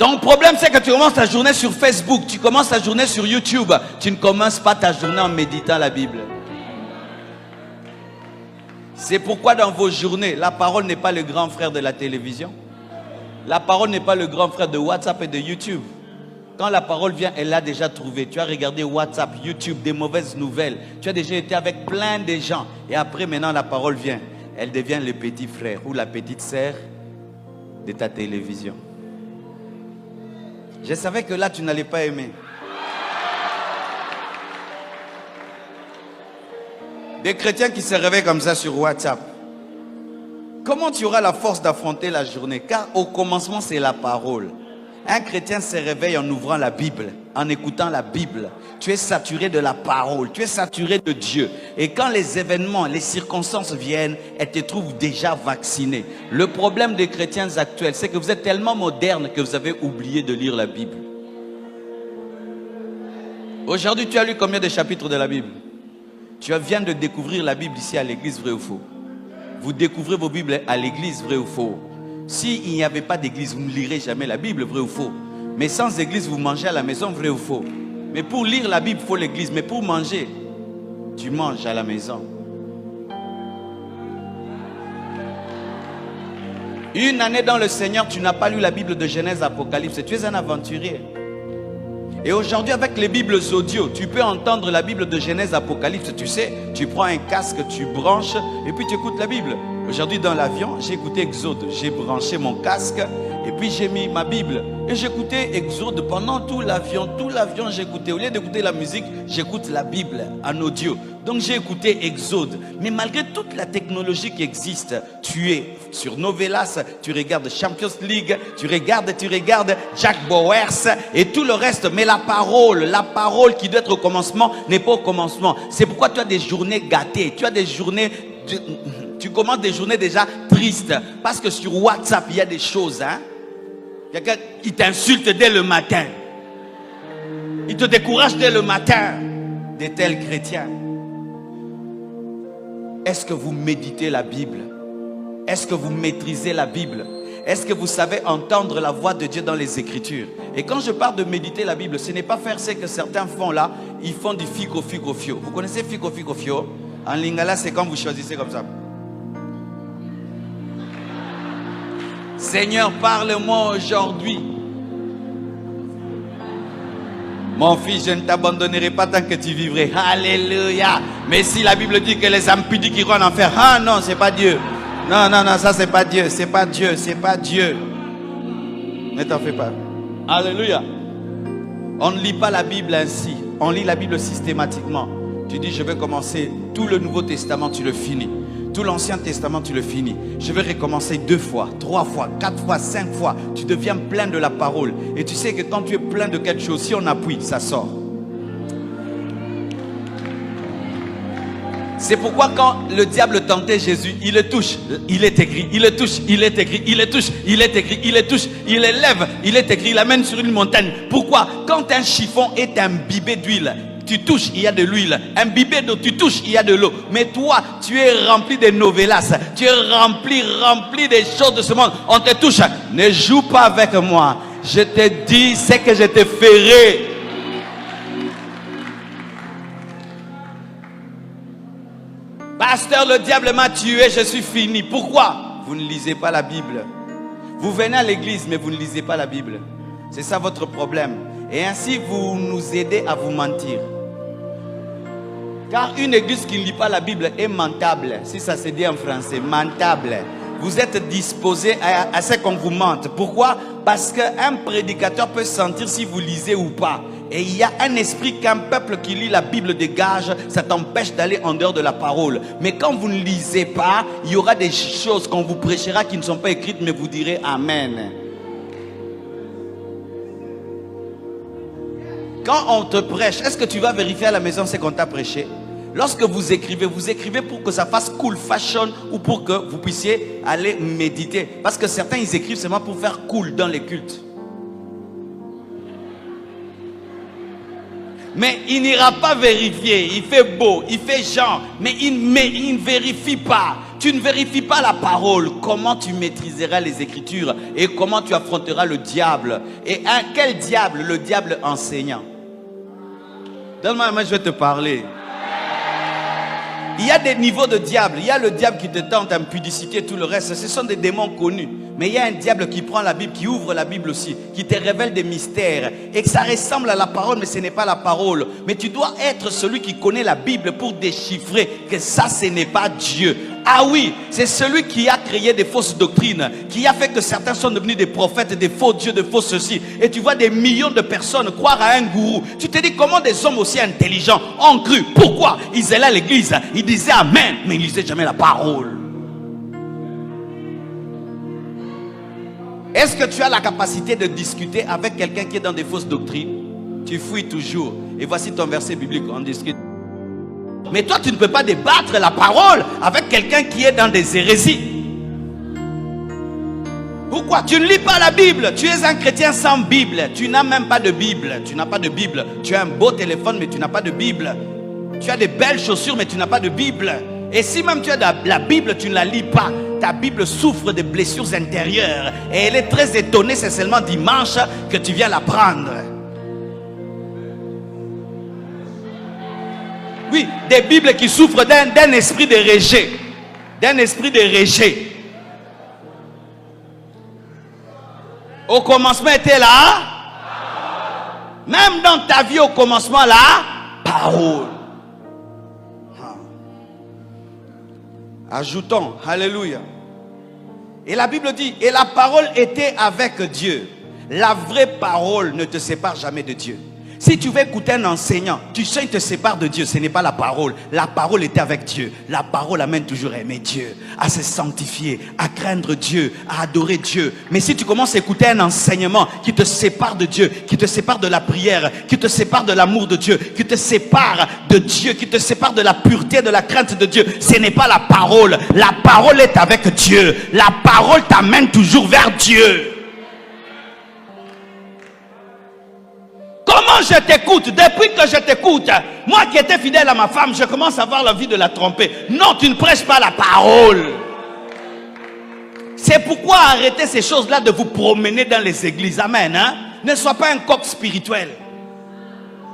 Ton problème, c'est que tu commences ta journée sur Facebook, tu commences ta journée sur YouTube. Tu ne commences pas ta journée en méditant la Bible. C'est pourquoi dans vos journées, la parole n'est pas le grand frère de la télévision. La parole n'est pas le grand frère de WhatsApp et de YouTube. Quand la parole vient, elle l'a déjà trouvé. Tu as regardé WhatsApp, YouTube, des mauvaises nouvelles. Tu as déjà été avec plein de gens. Et après, maintenant, la parole vient. Elle devient le petit frère ou la petite sœur de ta télévision. Je savais que là, tu n'allais pas aimer. Des chrétiens qui se réveillent comme ça sur WhatsApp. Comment tu auras la force d'affronter la journée? Car au commencement, c'est la parole. Un chrétien se réveille en ouvrant la Bible, en écoutant la Bible. Tu es saturé de la parole, tu es saturé de Dieu. Et quand les événements, les circonstances viennent, elles te trouvent déjà vacciné. Le problème des chrétiens actuels, c'est que vous êtes tellement modernes que vous avez oublié de lire la Bible. Aujourd'hui, tu as lu combien de chapitres de la Bible? Tu viens de découvrir la Bible ici à l'église, vrai ou faux? Vous découvrez vos Bibles à l'église, vrai ou faux? S'il n'y avait pas d'église, vous ne lirez jamais la Bible, vrai ou faux? Mais sans église, vous mangez à la maison, vrai ou faux? Mais pour lire la Bible, il faut l'église. Mais pour manger, tu manges à la maison. Une année dans le Seigneur, tu n'as pas lu la Bible de Genèse, Apocalypse. Tu es un aventurier. Et aujourd'hui, avec les Bibles audio, tu peux entendre la Bible de Genèse, Apocalypse. Tu sais, tu prends un casque, tu branches et puis tu écoutes la Bible. Aujourd'hui, dans l'avion, j'ai écouté Exode. J'ai branché mon casque et puis j'ai mis ma Bible. Et j'écoutais Exode pendant tout l'avion. Tout l'avion, j'écoutais. Au lieu d'écouter la musique, j'écoute la Bible en audio. Donc, j'ai écouté Exode. Mais malgré toute la technologie qui existe, tu es sur Novelas, tu regardes Champions League, tu regardes Jack Bowers et tout le reste. Mais la parole qui doit être au commencement n'est pas au commencement. C'est pourquoi tu as des journées gâtées. Tu as des journées... Tu commences des journées déjà tristes. Parce que sur WhatsApp, il y a des choses. Quelqu'un qui t'insulte dès le matin. Il te décourage dès le matin. Des tels chrétiens. Est-ce que vous méditez la Bible? Est-ce que vous maîtrisez la Bible? Est-ce que vous savez entendre la voix de Dieu dans les Écritures? Et quand je parle de méditer la Bible, ce n'est pas faire ce que certains font là. Ils font du fico fio. Vous connaissez fico fio? En lingala, c'est quand vous choisissez comme ça. Seigneur, parle-moi aujourd'hui. Mon fils, je ne t'abandonnerai pas tant que tu vivrais. Alléluia. Mais si la Bible dit que les âmes pudiques iront en enfer, ah non, c'est pas Dieu. Non, ça c'est pas Dieu. C'est pas Dieu. Ne t'en fais pas. Alléluia. On ne lit pas la Bible ainsi. On lit la Bible systématiquement. Tu dis, je vais commencer tout le Nouveau Testament, tu le finis. Tout l'Ancien Testament, tu le finis. Je vais recommencer 2 fois, 3 fois, 4 fois, 5 fois. Tu deviens plein de la parole. Et tu sais que quand tu es plein de quelque chose, si on appuie, ça sort. C'est pourquoi quand le diable tentait Jésus, il le touche, il est écrit. Il le touche, il est écrit. Il le touche, il est écrit. Il le touche, il l'élève, il est écrit. Il l'amène sur une montagne. Pourquoi? Quand un chiffon est imbibé d'huile, tu touches, il y a de l'huile. Imbibé d'eau, tu touches, il y a de l'eau. Mais toi, tu es rempli de novelas. Tu es rempli des choses de ce monde. On te touche. Ne joue pas avec moi. Je te dis ce que je te ferai. Pasteur, le diable m'a tué, je suis fini. Pourquoi? Vous ne lisez pas la Bible. Vous venez à l'église, mais vous ne lisez pas la Bible. C'est ça votre problème. Et ainsi, vous nous aidez à vous mentir. Car une église qui ne lit pas la Bible est mentable. Si ça se dit en français, mentable. Vous êtes disposé à ce qu'on vous mente. Pourquoi? Parce qu'un prédicateur peut sentir si vous lisez ou pas. Et il y a un esprit qu'un peuple qui lit la Bible dégage, ça t'empêche d'aller en dehors de la parole. Mais quand vous ne lisez pas, il y aura des choses qu'on vous prêchera qui ne sont pas écrites, mais vous direz Amen. Quand on te prêche, est-ce que tu vas vérifier à la maison ce qu'on t'a prêché? Lorsque vous écrivez pour que ça fasse cool fashion ou pour que vous puissiez aller méditer. Parce que certains, ils écrivent seulement pour faire cool dans les cultes. Mais il n'ira pas vérifier. Il fait beau, il fait genre, mais il ne vérifie pas. tu ne vérifies pas la parole, comment tu maîtriseras les Écritures et comment tu affronteras le diable? Et quel diable? Le diable enseignant. Donne-moi, moi je vais te parler. Il y a des niveaux de diable. Il y a le diable qui te tente, impudicité, tout le reste. Ce sont des démons connus. Mais il y a un diable qui prend la Bible, qui ouvre la Bible aussi, qui te révèle des mystères. Et que ça ressemble à la parole, mais ce n'est pas la parole. Mais tu dois être celui qui connaît la Bible pour déchiffrer que ça, ce n'est pas Dieu. Ah oui, c'est celui qui a créé des fausses doctrines, qui a fait que certains sont devenus des prophètes, des faux dieux, des faux ceci. Et tu vois des millions de personnes croire à un gourou. Tu te dis comment des hommes aussi intelligents ont cru. Pourquoi? Ils allaient à l'église, ils disaient Amen, mais ils ne lisaient jamais la parole. Est-ce que tu as la capacité de discuter avec quelqu'un qui est dans des fausses doctrines? Tu fouilles toujours. Et voici ton verset biblique, on discute. Mais toi, tu ne peux pas débattre la parole avec quelqu'un qui est dans des hérésies. Pourquoi? Tu ne lis pas la Bible. Tu es un chrétien sans Bible. Tu n'as même pas de Bible. Tu n'as pas de Bible. Tu as un beau téléphone, mais tu n'as pas de Bible. Tu as des belles chaussures, mais tu n'as pas de Bible. Et si même tu as la Bible, tu ne la lis pas. Ta Bible souffre de blessures intérieures. Et elle est très étonnée, c'est seulement dimanche que tu viens la prendre. Oui, des Bibles qui souffrent d'un esprit de rejet. D'un esprit de rejet. Au commencement était là. Même dans ta vie au commencement là, parole. Ajoutons, alléluia. Et la Bible dit, et la parole était avec Dieu. La vraie parole ne te sépare jamais de Dieu. Si tu veux écouter un enseignant, tu sais qu'il te sépare de Dieu, ce n'est pas la parole. La parole était avec Dieu. La parole amène toujours à aimer Dieu, à se sanctifier, à craindre Dieu, à adorer Dieu. Mais si tu commences à écouter un enseignement qui te sépare de Dieu, qui te sépare de la prière, qui te sépare de l'amour de Dieu, qui te sépare de Dieu, qui te sépare de la pureté, de la crainte de Dieu, ce n'est pas la parole. La parole est avec Dieu. La parole t'amène toujours vers Dieu. Comment je t'écoute? Depuis que je t'écoute, moi qui étais fidèle à ma femme, je commence à avoir l'envie de la tromper. Non, tu ne prêches pas la parole. C'est pourquoi arrêtez ces choses-là de vous promener dans les églises. Amen. Hein? Ne sois pas un coq spirituel.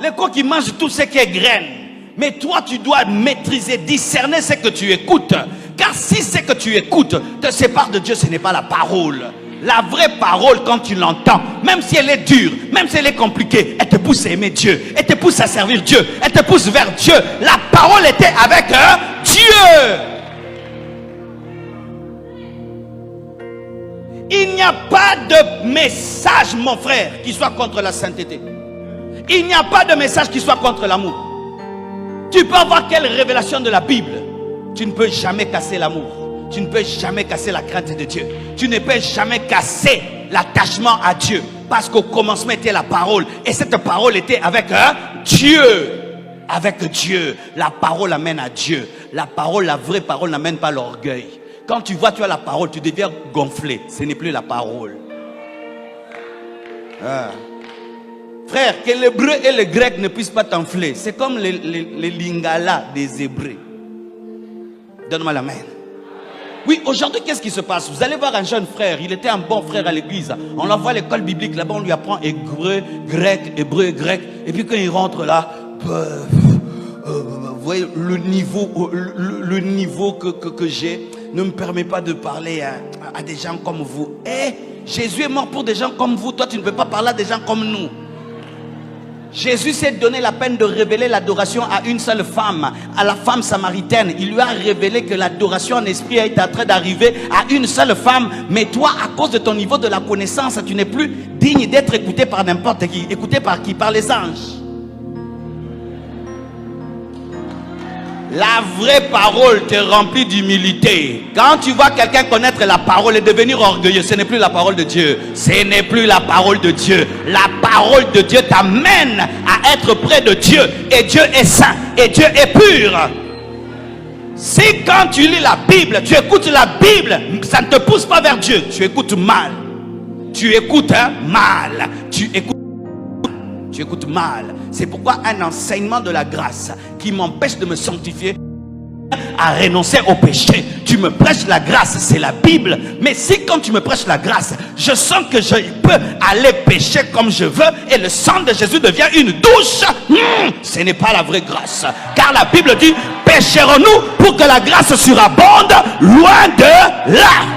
Les coqs qui mangent tout ce qui est graines. Mais toi, tu dois maîtriser, discerner ce que tu écoutes. Car si ce que tu écoutes te sépare de Dieu, ce n'est pas la parole. La vraie parole, quand tu l'entends, même si elle est dure, même si elle est compliquée, elle te pousse à aimer Dieu, elle te pousse à servir Dieu, elle te pousse vers Dieu. La parole était avec Dieu. Il n'y a pas de message, mon frère, qui soit contre la sainteté. Il n'y a pas de message qui soit contre l'amour. Tu peux avoir quelle révélation de la Bible, tu ne peux jamais casser l'amour. Tu ne peux jamais casser la crainte de Dieu. Tu ne peux jamais casser l'attachement à Dieu. Parce qu'au commencement était la parole. Et cette parole était avec Dieu. Avec Dieu. La parole amène à Dieu. La parole, la vraie parole n'amène pas l'orgueil. Quand tu vois, tu as la parole, tu deviens gonflé. Ce n'est plus la parole. Frère, que l'hébreu et le grec ne puissent pas t'enfler. C'est comme les lingala des hébreux. Donne-moi la main. Oui, aujourd'hui, qu'est-ce qui se passe? Vous allez voir un jeune frère, il était un bon frère à l'église. On l'envoie à l'école biblique, là-bas on lui apprend hébreu, grec, et puis quand il rentre là, vous voyez, le niveau que j'ai ne me permet pas de parler à des gens comme vous. Eh, Jésus est mort pour des gens comme vous, toi tu ne peux pas parler à des gens comme nous. Jésus s'est donné la peine de révéler l'adoration à une seule femme, à la femme samaritaine. Il lui a révélé que l'adoration en esprit est en train d'arriver à une seule femme. Mais toi, à cause de ton niveau de la connaissance, tu n'es plus digne d'être écouté par n'importe qui. Écouté par qui? Par les anges. La vraie parole te remplit d'humilité. Quand tu vois quelqu'un connaître la parole et devenir orgueilleux, ce n'est plus la parole de Dieu. Ce n'est plus la parole de Dieu. La parole de Dieu t'amène à être près de Dieu. Et Dieu est saint. Et Dieu est pur. Si quand tu lis la Bible, tu écoutes la Bible, ça ne te pousse pas vers Dieu. Tu écoutes mal. Tu écoutes mal. Tu écoutes mal. C'est pourquoi un enseignement de la grâce qui m'empêche de me sanctifier à renoncer au péché. Tu me prêches la grâce, c'est la Bible. Mais si quand tu me prêches la grâce, je sens que je peux aller pécher comme je veux et le sang de Jésus devient une douche, ce n'est pas la vraie grâce. Car la Bible dit, pécherons-nous pour que la grâce surabonde? Loin de là.